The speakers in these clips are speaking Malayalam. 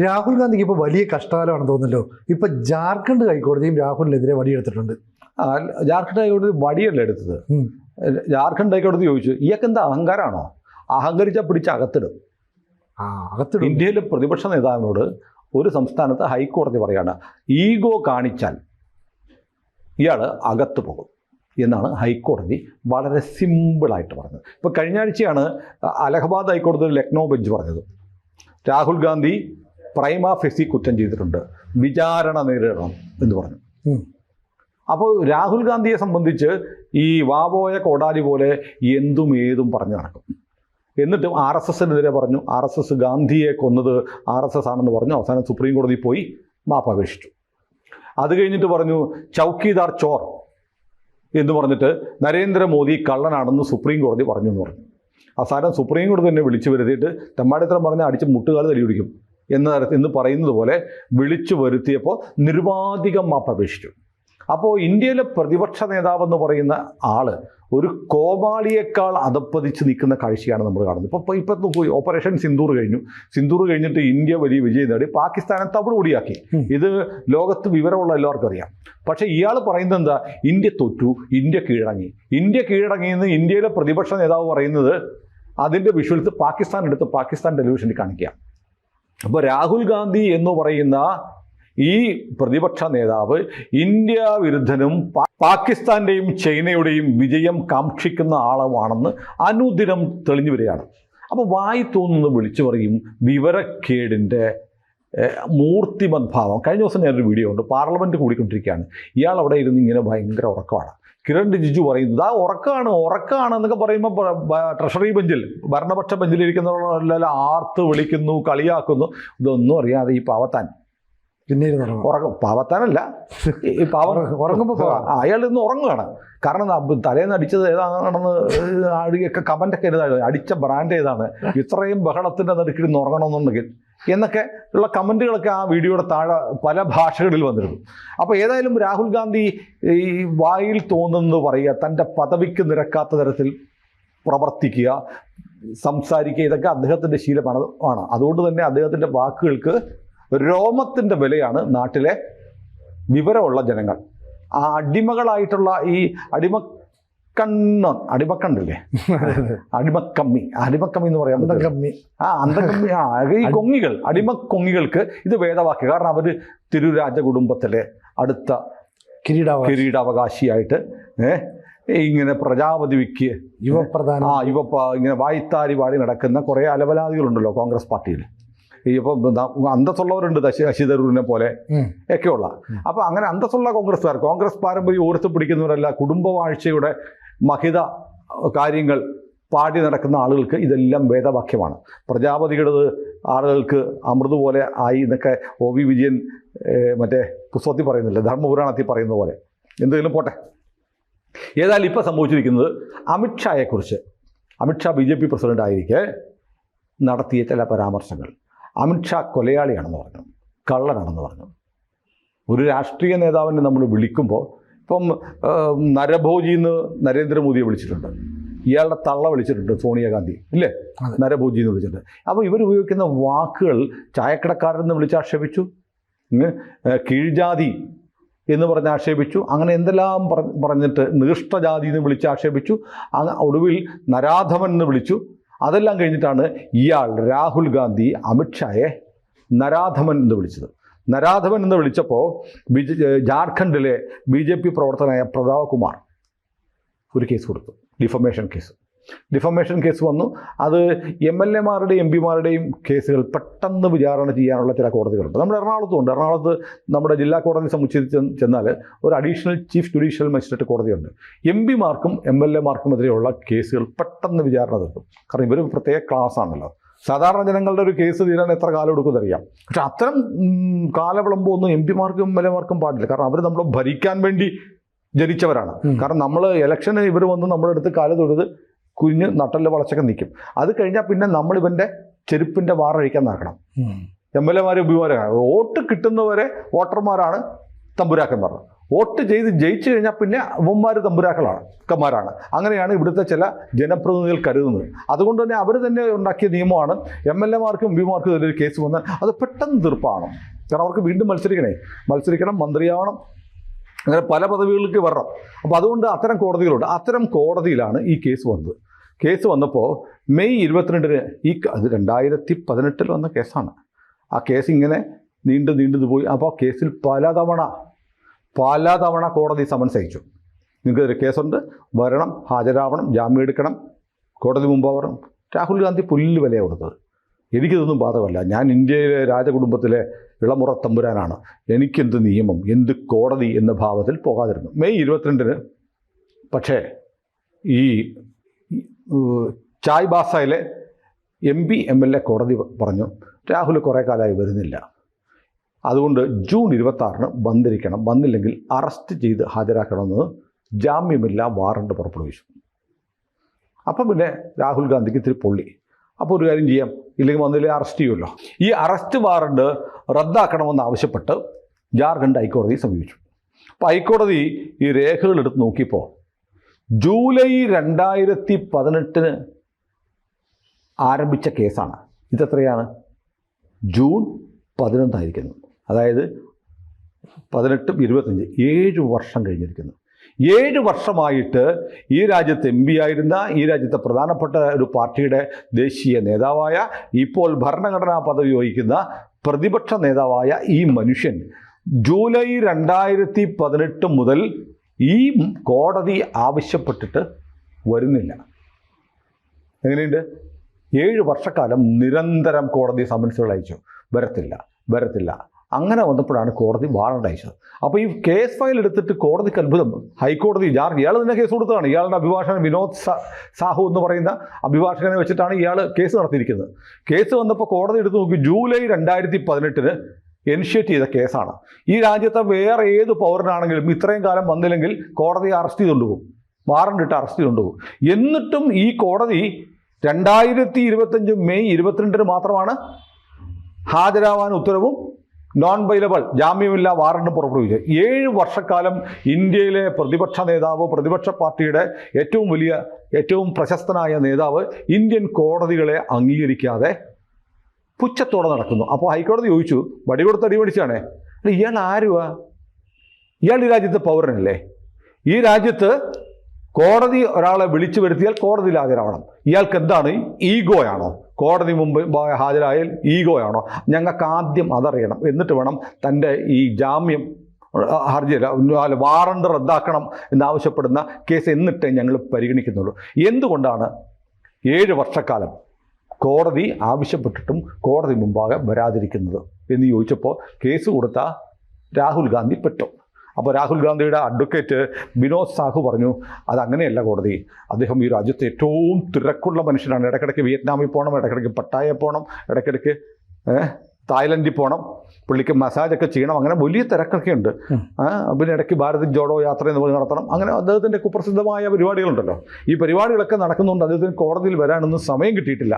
രാഹുൽ ഗാന്ധിക്ക് ഇപ്പോൾ വലിയ കഷ്ടകാലമാണെന്ന് തോന്നുന്നല്ലോ. ഇപ്പോൾ ജാർഖണ്ഡ് ഹൈക്കോടതിയും രാഹുലിനെതിരെ വടിയെടുത്തിട്ടുണ്ട്. ജാർഖണ്ഡ് ഹൈക്കോടതി വടിയല്ല എടുത്തത്. ജാർഖണ്ഡ് ഹൈക്കോടതി ചോദിച്ചു, ഇയാൾക്കെന്താ അഹങ്കാരമാണോ? അഹങ്കരിച്ചാൽ പിടിച്ച് അകത്തിടും. ഇന്ത്യയിലെ പ്രതിപക്ഷ നേതാവിനോട് ഒരു സംസ്ഥാനത്ത് ഹൈക്കോടതി പറയാണ്, ഈഗോ കാണിച്ചാൽ ഇയാൾ അകത്ത് പോകും എന്നാണ് ഹൈക്കോടതി വളരെ സിമ്പിളായിട്ട് പറഞ്ഞത്. ഇപ്പോൾ കഴിഞ്ഞ ആഴ്ചയാണ് അലഹബാദ് ഹൈക്കോടതി ലക്നൗ ബെഞ്ച് പറഞ്ഞത്, രാഹുൽ ഗാന്ധി പ്രൈമാ ഫെസി കുറ്റം ചെയ്തിട്ടുണ്ട്, വിചാരണ നേരിടണം എന്ന് പറഞ്ഞു. അപ്പോൾ രാഹുൽ ഗാന്ധിയെ സംബന്ധിച്ച് ഈ വാപോയ കോടാലി പോലെ എന്തും ഏതും പറഞ്ഞു നടക്കും. എന്നിട്ടും RSSനെതിരെ പറഞ്ഞു, RSS ഗാന്ധിയെ കൊന്നത് RSS ആണെന്ന് പറഞ്ഞു. അവസാനം സുപ്രീം കോടതിയിൽ പോയി മാപ്പ് അപേക്ഷിച്ചു. അത് കഴിഞ്ഞിട്ട് പറഞ്ഞു ചൗക്കീദാർ ചോർ എന്ന് പറഞ്ഞിട്ട് നരേന്ദ്രമോദി കള്ളനാണെന്ന് സുപ്രീം കോടതി പറഞ്ഞു എന്ന് പറഞ്ഞു. അവസാനം സുപ്രീം കോടതി തന്നെ വിളിച്ചു വരുത്തിയിട്ട് തെമ്മാടിത്തരം പറഞ്ഞ് അടിച്ച് മുട്ടുകാല് തല്ലി പിടിക്കും എന്ന് പറയുന്നത് പോലെ വിളിച്ചു വരുത്തിയപ്പോൾ നിരുപാധികം മാപ്പ് അപേക്ഷിച്ചു. അപ്പോൾ ഇന്ത്യയിലെ പ്രതിപക്ഷ നേതാവെന്ന് പറയുന്ന ആള് ഒരു കോമാളിയേക്കാൾ അധപ്പതിച്ച് നിൽക്കുന്ന കാഴ്ചയാണ് നമ്മൾ കാണുന്നത്. ഇപ്പോൾ ഓപ്പറേഷൻ സിന്ദൂർ കഴിഞ്ഞു. സിന്ദൂർ കഴിഞ്ഞിട്ട് ഇന്ത്യ വലിയ വിജയം നേടി, പാകിസ്ഥാനെ തവിടുപൊടിയാക്കി. ഇത് ലോകത്ത് വിവരമുള്ള എല്ലാവർക്കും അറിയാം. പക്ഷേ ഇയാൾ പറയുന്നത് എന്താ? ഇന്ത്യ തോറ്റു, ഇന്ത്യ കീഴടങ്ങി. ഇന്ത്യ കീഴടങ്ങിയെന്ന് ഇന്ത്യയിലെ പ്രതിപക്ഷ നേതാവ് പറയുന്നത് അതിൻ്റെ വിഷ്വൽസ് പാകിസ്ഥാൻ എടുത്ത് പാകിസ്ഥാൻ ടെലിവിഷനിൽ കാണിക്കുക. അപ്പോൾ രാഹുൽ ഗാന്ധി എന്ന് പറയുന്ന ഈ പ്രതിപക്ഷ നേതാവ് ഇന്ത്യ വിരുദ്ധനും പാകിസ്ഥാൻ്റെയും ചൈനയുടെയും വിജയം കാക്ഷിക്കുന്ന ആളുമാണെന്ന് അനുദിനം തെളിഞ്ഞു വരികയാണ്. അപ്പോൾ വായി തോന്നുന്നത് വിളിച്ചു പറയും. വിവരക്കേടിൻ്റെ മൂർത്തിമദ്ഭാവം. കഴിഞ്ഞ ദിവസം ഞാനൊരു വീഡിയോ ഉണ്ട്, പാർലമെൻറ്റ് കൂടിക്കൊണ്ടിരിക്കുകയാണ്. ഇയാൾ അവിടെ ഇരുന്ന് ഇങ്ങനെ ഭയങ്കര ഉറക്കമാണ്. കിരൺ റിജിജു പറയുന്നത് ആ ഉറക്കമാണ് എന്നൊക്കെ പറയുമ്പോൾ ട്രഷറി ബെഞ്ചിൽ ഭരണപക്ഷ ബെഞ്ചിലിരിക്കുന്നവരെല്ലാം ആർത്ത് വിളിക്കുന്നു, കളിയാക്കുന്നു. ഇതൊന്നും അറിയാതെ ഈ പാവത്താൻ പാവത്താനല്ല, ഈ ഉറങ്ങുമ്പോൾ അയാൾ ഇന്ന് ഉറങ്ങുകയാണ്. കാരണം തലേന്ന് അടിച്ചത് ഏതാണെന്ന് ഒക്കെ കമൻ്റൊക്കെ ഏതാണ്, അടിച്ച ബ്രാൻഡ് ഏതാണ്, ഇത്രയും ബഹളത്തിൻ്റെ നടുക്കിരുന്ന് ഉറങ്ങണമെന്നുണ്ടെങ്കിൽ എന്നൊക്കെ ഉള്ള കമൻറ്റുകളൊക്കെ ആ വീഡിയോയുടെ താഴെ പല ഭാഷകളിൽ വന്നിരുന്നു. അപ്പോൾ ഏതായാലും രാഹുൽ ഗാന്ധി ഈ വായിൽ തോന്നുന്നത് പറയുക, തൻ്റെ പദവിക്ക് നിരക്കാത്ത തരത്തിൽ പ്രവർത്തിക്കുക, സംസാരിക്കുക, ഇതൊക്കെ അദ്ദേഹത്തിൻ്റെ ശീലമാണ്. അതുകൊണ്ട് തന്നെ അദ്ദേഹത്തിൻ്റെ വാക്കുകൾക്ക് രോമത്തിൻ്റെ വിലയാണ് നാട്ടിലെ വിവരമുള്ള ജനങ്ങൾ. ആ അടിമകളായിട്ടുള്ള ഈ അടിമക്കണ്ണില്ലേ, അടിമക്കമ്മി എന്ന് പറയാം, അന്തകമ്മി, ഈ കൊങ്ങികൾ, അടിമക്കൊങ്ങികൾക്ക് ഇത് വേദവാക്യം. കാരണം അവർ തിരുരാജ കുടുംബത്തിലെ അടുത്ത കിരീടാവകാശിയായിട്ട് ഇങ്ങനെ പ്രജാപതിക്ക് ഇങ്ങനെ വായ്ത്താരി വാടി നടക്കുന്ന കുറേ അലവലാദികളുണ്ടല്ലോ കോൺഗ്രസ് പാർട്ടിയിൽ. ഇപ്പോൾ അന്തസ്സുള്ളവരുണ്ട്, ശശി തരൂരിനെ പോലെ ഒക്കെയുള്ള. അപ്പോൾ അങ്ങനെ അന്തസ്സുള്ള കോൺഗ്രസ് പാരമ്പര്യം ഉയർത്തി പിടിക്കുന്നവരല്ല, കുടുംബവാഴ്ചയുടെ മഹിത കാര്യങ്ങൾ പാടി നടക്കുന്ന ആളുകൾക്ക് ഇതെല്ലാം വേദവാക്യമാണ്. പ്രജാപതികളുടെ ആളുകൾക്ക് അമൃത് പോലെ ആയി എന്നൊക്കെ OV വിജയൻ മറ്റേ പുസ്തകത്തിൽ പറയുന്നില്ല, ധർമ്മപുരാണത്തിൽ പറയുന്ന പോലെ. എന്തെങ്കിലും പോട്ടെ. ഏതായാലും ഇപ്പോൾ സംഭവിച്ചിരിക്കുന്നത് അമിത്ഷായെക്കുറിച്ച്, അമിത്ഷാ BJP പ്രസിഡന്റ് ആയിരിക്കെ നടത്തിയ ചില പരാമർശങ്ങൾ. അമിത്ഷാ കൊലയാളിയാണെന്ന് പറഞ്ഞു, കള്ളനാണെന്ന് പറഞ്ഞു. ഒരു രാഷ്ട്രീയ നേതാവിനെ നമ്മൾ വിളിക്കുമ്പോൾ, ഇപ്പം നരഭോജി എന്ന് നരേന്ദ്രമോദിയെ വിളിച്ചിട്ടുണ്ട്, ഇയാളുടെ തള്ള വിളിച്ചിട്ടുണ്ട് സോണിയാഗാന്ധി, ഇല്ലേ, നരഭോജി എന്ന് വിളിച്ചിട്ടുണ്ട്. അപ്പോൾ ഇവർ ഉപയോഗിക്കുന്ന വാക്കുകൾ ചായക്കടക്കാരെന്ന് വിളിച്ചാക്ഷേപിച്ചു, കീഴ്ജാതി എന്ന് പറഞ്ഞ് ആക്ഷേപിച്ചു, അങ്ങനെ എന്തെല്ലാം പറഞ്ഞിട്ട് നികൃഷ്ടജാതി എന്ന് വിളിച്ചാക്ഷേപിച്ചു, ഒടുവിൽ നരാധമൻ എന്ന് വിളിച്ചു. അതെല്ലാം കഴിഞ്ഞിട്ടാണ് ഇയാൾ രാഹുൽ ഗാന്ധി അമിത്ഷായെ നരാധമൻ എന്ന് വിളിച്ചത്. നരാധമൻ എന്ന് വിളിച്ചപ്പോൾ ജാർഖണ്ഡിലെ BJP പ്രവർത്തകനായ പ്രതാപ് കുമാർ ഒരു കേസ് കൊടുത്തു, ഡിഫമേഷൻ കേസ് വന്നു. അത് MLA-മാരുടെയും MP-മാരുടെയും കേസുകൾ പെട്ടെന്ന് വിചാരണ ചെയ്യാനുള്ള ചില കോടതികളുണ്ട്. നമ്മുടെ എറണാകുളത്തുണ്ട്. എറണാകുളത്ത് നമ്മുടെ ജില്ലാ കോടതി സമുച്ചയത്തിൽ ചെന്നാൽ ഒരു അഡീഷണൽ ചീഫ് ജുഡീഷ്യൽ മജിസ്ട്രേറ്റ് കോടതിയുണ്ട്. MP-മാർക്കും MLA-മാർക്കും എതിരെയുള്ള കേസുകൾ പെട്ടെന്ന് വിചാരണ തീർക്കും. കാരണം ഇവർ പ്രത്യേക ക്ലാസ് ആണല്ലോ. സാധാരണ ജനങ്ങളുടെ ഒരു കേസ് തീരാൻ എത്ര കാലം എടുക്കുമെന്ന് അറിയാം. പക്ഷെ അത്തരം കാലവിളമ്പൊന്നും MP-മാർക്കും MLA-മാർക്കും പാടില്ല. കാരണം അവർ നമ്മളെ ഭരിക്കാൻ വേണ്ടി ജനിച്ചവരാണ്. കാരണം നമ്മൾ ഇലക്ഷന് ഇവർ വന്ന് നമ്മുടെ അടുത്ത് കാല് തൊഴുത് കുഞ്ഞ് നട്ടല് വളച്ചൊക്കെ നിൽക്കും. അത് കഴിഞ്ഞാൽ പിന്നെ നമ്മൾ ഇവൻ്റെ ചെരുപ്പിൻ്റെ വാറഴിക്കാൻ നടക്കണം. MLA-മാരും MP-മാരും വോട്ട് കിട്ടുന്നവരെ വോട്ടർമാരാണ് തമ്പുരാക്കന്മാർ. വോട്ട് ചെയ്ത് ജയിച്ചു കഴിഞ്ഞാൽ പിന്നെ അവന്മാർ തമ്പുരാക്കളാണ്. അങ്ങനെയാണ് ഇവിടുത്തെ ചില ജനപ്രതിനിധികൾ കരുതുന്നത്. അതുകൊണ്ട് തന്നെ അവർ തന്നെ ഉണ്ടാക്കിയ നിയമമാണ് MLA മാർക്കും MP മാർക്കും ഇതിലൊരു കേസ് വന്നാൽ അത് പെട്ടെന്ന് തീർപ്പാണ്. കാരണം അവർക്ക് വീണ്ടും മത്സരിക്കണം, മന്ത്രിയാവണം, അങ്ങനെ പല പദവികളിലേക്ക് വരണം. അപ്പോൾ അതുകൊണ്ട് അത്തരം കോടതികളുണ്ട്. അത്തരം കോടതിയിലാണ് ഈ കേസ് വന്നത്. കേസ് വന്നപ്പോൾ മെയ് 22-ന് അത് 2018 വന്ന കേസാണ്. ആ കേസ് ഇങ്ങനെ നീണ്ടു പോയി. അപ്പോൾ ആ കേസിൽ പലതവണ കോടതി സമൻസ് അയച്ചു. നിങ്ങൾക്കൊരു കേസുണ്ട്, വരണം, ഹാജരാവണം, ജാമ്യം എടുക്കണം, കോടതി മുമ്പാവണം. രാഹുൽ ഗാന്ധി പുല്ല് വിലയാണ് കൊടുത്തത്. എനിക്കിതൊന്നും ബാധകമല്ല, ഞാൻ ഇന്ത്യയിലെ രാജകുടുംബത്തിലെ ഇളമുറ തമ്പുരാനാണ്, എനിക്കെന്ത് നിയമം, എന്ത് കോടതി എന്ന ഭാവത്തിൽ പോകാതിരുന്നു. മെയ് 22-ന് പക്ഷേ ഈ ചായ്ബാസയിലെ MP MLA കോടതി പറഞ്ഞു രാഹുൽ കുറേ കാലമായി വരുന്നില്ല, അതുകൊണ്ട് ജൂൺ 26-ന് വന്നിരിക്കണം, വന്നില്ലെങ്കിൽ അറസ്റ്റ് ചെയ്ത് ഹാജരാക്കണമെന്ന് ജാമ്യമില്ല വാറണ്ട് പുറപ്പെടുവിച്ചു. അപ്പം പിന്നെ രാഹുൽ ഗാന്ധിക്ക് ഇത്തിരി പൊള്ളി. അപ്പോൾ ഒരു കാര്യം ചെയ്യാം, ഇല്ലെങ്കിൽ വന്നില്ലേ അറസ്റ്റ് ചെയ്യുമല്ലോ. ഈ അറസ്റ്റ് വാറണ്ട് റദ്ദാക്കണമെന്ന് ആവശ്യപ്പെട്ട് ജാർഖണ്ഡ് ഹൈക്കോടതി സമീപിച്ചു. അപ്പോൾ ഹൈക്കോടതി ഈ രേഖകൾ എടുത്ത് നോക്കിയപ്പോൾ ജൂലൈ 2018-ന് ആരംഭിച്ച കേസാണ്. ഇതെത്രയാണ്? ജൂൺ 11 അതായത് 18, 25, 7 വർഷം കഴിഞ്ഞിരിക്കുന്നു. 7 വർഷമായിട്ട് ഈ രാജ്യത്ത് MP ആയിരുന്ന, ഈ രാജ്യത്തെ പ്രധാനപ്പെട്ട ഒരു പാർട്ടിയുടെ ദേശീയ നേതാവായ, ഇപ്പോൾ ഭരണഘടനാ പദവി വഹിക്കുന്ന പ്രതിപക്ഷ നേതാവായ ഈ മനുഷ്യൻ ജൂലൈ 2018 മുതൽ ഈ കോടതി ആവശ്യപ്പെട്ടിട്ട് വരുന്നില്ല. എങ്ങനെയുണ്ട്? 7 വർഷക്കാലം നിരന്തരം കോടതി സമൻസുകൾ അയച്ചു, വരത്തില്ല. അങ്ങനെ വന്നപ്പോഴാണ് കോടതി വാറണ്ട് അയച്ചത്. അപ്പോൾ ഈ കേസ് ഫയൽ എടുത്തിട്ട് കോടതിക്ക് അത്ഭുതം. ഹൈക്കോടതി ഇയാൾ തന്നെ കേസ് കൊടുത്തതാണ്. ഇയാളുടെ അഭിഭാഷകൻ വിനോദ് സാഹു എന്ന് പറയുന്ന അഭിഭാഷകനെ വെച്ചിട്ടാണ് ഇയാൾ കേസ് നടത്തിയിരിക്കുന്നത്. കേസ് വന്നപ്പോൾ കോടതി എടുത്ത് നോക്കി, ജൂലൈ 2018-ന് ഇനിഷ്യേറ്റ് ചെയ്ത കേസാണ്. ഈ രാജ്യത്തെ വേറെ ഏത് പൗരനാണെങ്കിലും ഇത്രയും കാലം വന്നില്ലെങ്കിൽ കോടതി അറസ്റ്റ് ചെയ്തുകൊണ്ടുപോകും, വാറണ്ട് ഇട്ട് അറസ്റ്റ് ചെയ്തുകൊണ്ടുപോകും. എന്നിട്ടും ഈ കോടതി 2025 മെയ് 22-ന് മാത്രമാണ് ഹാജരാവാൻ ഉത്തരവും നോൺ ബൈലബിൾ ജാമ്യമില്ല വാറണ്ട് പുറപ്പെടുവിച്ചത്. 7 വർഷക്കാലം ഇന്ത്യയിലെ പ്രതിപക്ഷ നേതാവ്, പ്രതിപക്ഷ പാർട്ടിയുടെ ഏറ്റവും പ്രശസ്തനായ നേതാവ് ഇന്ത്യൻ കോടതികളെ അംഗീകരിക്കാതെ പുച്ഛത്തോടെ നടക്കുന്നു. അപ്പോൾ ഹൈക്കോടതി ചോദിച്ചു, വടി കൊടുത്ത് അടിമടിച്ചാണേ, ഇയാൾ ആരുവാ? ഇയാൾ ഈ രാജ്യത്തെ പൗരനല്ലേ? ഈ രാജ്യത്ത് കോടതി ഒരാളെ വിളിച്ചു വരുത്തിയാൽ കോടതിയിൽ ഹാജരാവണം. ഇയാൾക്ക് എന്താണ്, ഈഗോയാണോ? കോടതി മുമ്പ് ഹാജരായാൽ ഈഗോയാണോ? ഞങ്ങൾക്ക് ആദ്യം അതറിയണം, എന്നിട്ട് വേണം തൻ്റെ ഈ ജാമ്യം ഹർജിയല്ല വാറണ്ട് റദ്ദാക്കണം എന്നാവശ്യപ്പെടുന്ന കേസ് എന്നിട്ടേ ഞങ്ങൾ പരിഗണിക്കുന്നുള്ളൂ. എന്തുകൊണ്ടാണ് 7 വർഷക്കാലം കോടതി ആവശ്യപ്പെട്ടിട്ടും കോടതി മുമ്പാകെ വരാതിരിക്കുന്നത് എന്ന് ചോദിച്ചപ്പോൾ കേസ് കൊടുത്ത രാഹുൽ ഗാന്ധി പെട്ടു. അപ്പോൾ രാഹുൽ ഗാന്ധിയുടെ അഡ്വക്കേറ്റ് വിനോദ് സാഹു പറഞ്ഞു, അതങ്ങനെയല്ല കോടതി, അദ്ദേഹം ഈ രാജ്യത്തെ ഏറ്റവും തിരക്കുള്ള മനുഷ്യനാണ്. ഇടയ്ക്കിടയ്ക്ക് വിയറ്റ്നാമിൽ പോകണം, ഇടയ്ക്കിടയ്ക്ക് പട്ടായ പോകണം, ഇടയ്ക്കിടയ്ക്ക് തായ്ലൻഡിൽ പോകണം, പുള്ളിക്ക് മസാജൊക്കെ ചെയ്യണം, അങ്ങനെ വലിയ തിരക്കൊക്കെ ഉണ്ട്. പിന്നെ ഇടയ്ക്ക് ഭാരത് ജോഡോ യാത്ര എന്ന് പറഞ്ഞ് നടത്തണം. അങ്ങനെ അദ്ദേഹത്തിൻ്റെ കുപ്രസിദ്ധമായ പരിപാടികളുണ്ടല്ലോ. ഈ പരിപാടികളൊക്കെ നടക്കുന്നുണ്ട്. അദ്ദേഹത്തിന് കോടതിയിൽ വരാനൊന്നും സമയം കിട്ടിയിട്ടില്ല.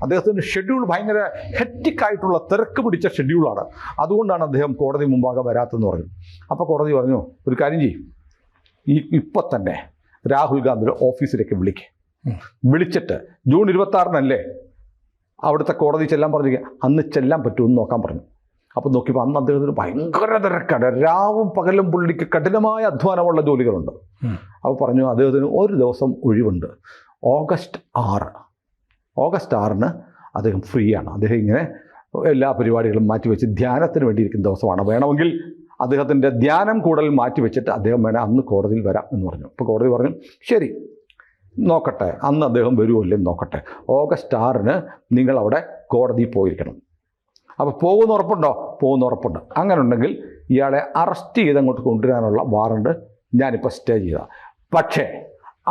അദ്ദേഹത്തിൻ്റെ ഷെഡ്യൂൾ ഭയങ്കര ഹെക്റ്റിക്കായിട്ടുള്ള തിരക്ക് പിടിച്ച ഷെഡ്യൂളാണ്. അതുകൊണ്ടാണ് അദ്ദേഹം കോടതി മുമ്പാകെ വരാത്തെന്ന് പറഞ്ഞു. അപ്പോൾ കോടതി പറഞ്ഞു, ഒരു കാര്യം ചെയ്യും, ഇപ്പം തന്നെ രാഹുൽ ഗാന്ധിയുടെ ഓഫീസിലേക്ക് വിളിച്ചിട്ട് ജൂൺ 26-നല്ലേ അവിടുത്തെ കോടതി ചെല്ലാൻ പറഞ്ഞു, അന്ന് ചെല്ലാൻ പറ്റുമെന്ന് നോക്കാൻ പറഞ്ഞു. അപ്പോൾ നോക്കിയപ്പോൾ അന്ന് അദ്ദേഹത്തിന് ഭയങ്കര തിരക്കാണ്. രാവും പകലും പുള്ളിക്ക് കഠിനമായ അധ്വാനമുള്ള ജോലികളുണ്ട്. അപ്പോൾ പറഞ്ഞു അദ്ദേഹത്തിന് ഒരു ദിവസം ഒഴിവുണ്ട്, ഓഗസ്റ്റ് 6-ന് അദ്ദേഹം ഫ്രീ ആണ്. അദ്ദേഹം ഇങ്ങനെ എല്ലാ പരിപാടികളും മാറ്റിവെച്ച് ധ്യാനത്തിന് വേണ്ടിയിരിക്കുന്ന ദിവസമാണ്. വേണമെങ്കിൽ അദ്ദേഹത്തിൻ്റെ ധ്യാനം കൂടുതൽ മാറ്റിവെച്ചിട്ട് അദ്ദേഹം വേണേൽ അന്ന് കോടതിയിൽ വരാം എന്ന് പറഞ്ഞു. അപ്പോൾ കോടതി പറഞ്ഞു, ശരി നോക്കട്ടെ, അന്ന് അദ്ദേഹം വരുമല്ലേ നോക്കട്ടെ, ഓഗസ്റ്റ് 6-ന് നിങ്ങളവിടെ കോടതിയിൽ പോയിരിക്കണം. അപ്പോൾ പോകുന്ന ഉറപ്പുണ്ട്. അങ്ങനെ ഉണ്ടെങ്കിൽ ഇയാളെ അറസ്റ്റ് ചെയ്ത് അങ്ങോട്ട് കൊണ്ടുവരാനുള്ള വാറണ്ട് ഞാനിപ്പോൾ സ്റ്റേ ചെയ്ത. പക്ഷേ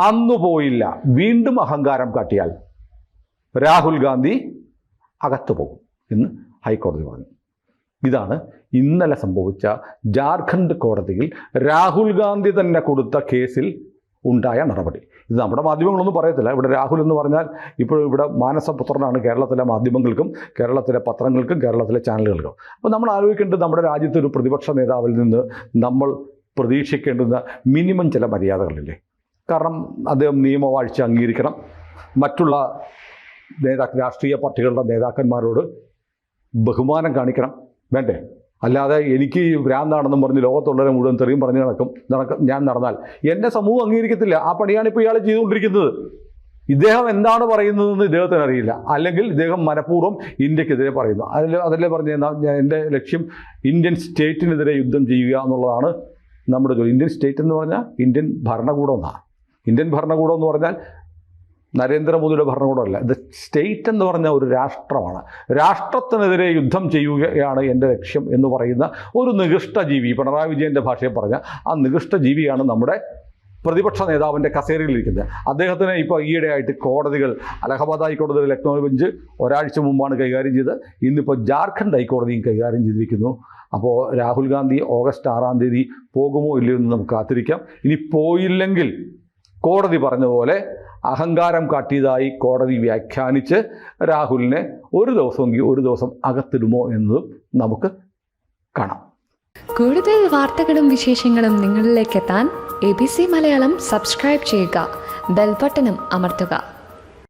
അന്ന് പോയില്ല, വീണ്ടും അഹങ്കാരം കാട്ടിയാൽ രാഹുൽ ഗാന്ധി അകത്ത് പോകും എന്ന് ഹൈക്കോടതി പറഞ്ഞു. ഇതാണ് ഇന്നലെ സംഭവിച്ച ജാർഖണ്ഡ് കോടതിയിൽ രാഹുൽ ഗാന്ധി തന്നെ കൊടുത്ത കേസിൽ ഉണ്ടായ നടപടി. ഇത് നമ്മുടെ മാധ്യമങ്ങളൊന്നും പറയത്തില്ല. ഇവിടെ രാഹുൽ എന്ന് പറഞ്ഞാൽ ഇപ്പോൾ ഇവിടെ മാനസപുത്രനാണ് കേരളത്തിലെ മാധ്യമങ്ങൾക്കും കേരളത്തിലെ പത്രങ്ങൾക്കും കേരളത്തിലെ ചാനലുകൾക്കും. അപ്പോൾ നമ്മൾ ആലോചിക്കേണ്ടത്, നമ്മുടെ രാജ്യത്തെ ഒരു പ്രതിപക്ഷ നേതാവിൽ നിന്ന് നമ്മൾ പ്രതീക്ഷിക്കേണ്ടുന്ന മിനിമം ചില മര്യാദകളില്ലേ? കാരണം അദ്ദേഹം നിയമവാഴ്ച അംഗീകരിക്കണം, മറ്റുള്ള രാഷ്ട്രീയ പാർട്ടികളുടെ നേതാക്കന്മാരോട് ബഹുമാനം കാണിക്കണം, വേണ്ടേ? അല്ലാതെ എനിക്ക് ഭ്രാന്താണെന്നും പറഞ്ഞ് ലോകത്തുള്ളവരെ മുഴുവൻ തെറിയും പറഞ്ഞ് ഞാൻ നടന്നാൽ എന്നെ സമൂഹം അംഗീകരിക്കത്തില്ല. ആ പണിയാണ് ഇപ്പോൾ ഇയാൾ ചെയ്തുകൊണ്ടിരിക്കുന്നത്. ഇദ്ദേഹം എന്താണ് പറയുന്നതെന്ന് ഇദ്ദേഹത്തിന് അറിയില്ല, അല്ലെങ്കിൽ ഇദ്ദേഹം മനഃപൂർവ്വം ഇന്ത്യക്കെതിരെ പറയുന്നു. അതല്ലേ പറഞ്ഞ എൻ്റെ ലക്ഷ്യം ഇന്ത്യൻ സ്റ്റേറ്റിനെതിരെ യുദ്ധം ചെയ്യുക എന്നുള്ളതാണ് നമ്മുടെ ജോലി. ഇന്ത്യൻ സ്റ്റേറ്റ് എന്ന് പറഞ്ഞാൽ ഇന്ത്യൻ ഭരണകൂടം എന്നാണ്. ഇന്ത്യൻ ഭരണകൂടം എന്ന് പറഞ്ഞാൽ നരേന്ദ്രമോദിയുടെ ഭരണകൂടമല്ല. ഇത് സ്റ്റേറ്റ് എന്ന് പറഞ്ഞ ഒരു രാഷ്ട്രമാണ്. രാഷ്ട്രത്തിനെതിരെ യുദ്ധം ചെയ്യുകയാണ് എൻ്റെ ലക്ഷ്യം എന്ന് പറയുന്ന ഒരു നികൃഷ്ട ജീവി, പിണറായി വിജയൻ്റെ ഭാഷയിൽ പറഞ്ഞ ആ നികൃഷ്ട ജീവിയാണ് നമ്മുടെ പ്രതിപക്ഷ നേതാവിൻ്റെ കസേരയിലിരിക്കുന്നത്. അദ്ദേഹത്തിന് ഇപ്പോൾ ഈയിടെയായിട്ട് കോടതികൾ, അലഹബാദ് ഹൈക്കോടതി, ലക്നൗ ബെഞ്ച് ഒരാഴ്ച മുമ്പാണ് കൈകാര്യം ചെയ്ത്. ഇന്നിപ്പോൾ ജാർഖണ്ഡ് ഹൈക്കോടതിയും കൈകാര്യം ചെയ്തിരിക്കുന്നു. അപ്പോൾ രാഹുൽ ഗാന്ധി ഓഗസ്റ്റ് 6-ാം തീയതി പോകുമോ ഇല്ലയോ എന്ന് നമുക്ക് കാത്തിരിക്കാം. ഇനി പോയില്ലെങ്കിൽ കോടതി പറഞ്ഞ പോലെ അഹങ്കാരം കാട്ടിയതായി കോടതി വ്യാഖ്യാനിച്ച് രാഹുലിനെ ഒരു ദിവസം അകത്തിടുമോ എന്നതും നമുക്ക് കാണാം. കൂടുതൽ വാർത്തകളും വിശേഷങ്ങളും നിങ്ങളിലേക്ക് എത്താൻ ABC മലയാളം സബ്സ്ക്രൈബ് ചെയ്യുക, ബെൽ ബട്ടണും അമർത്തുക.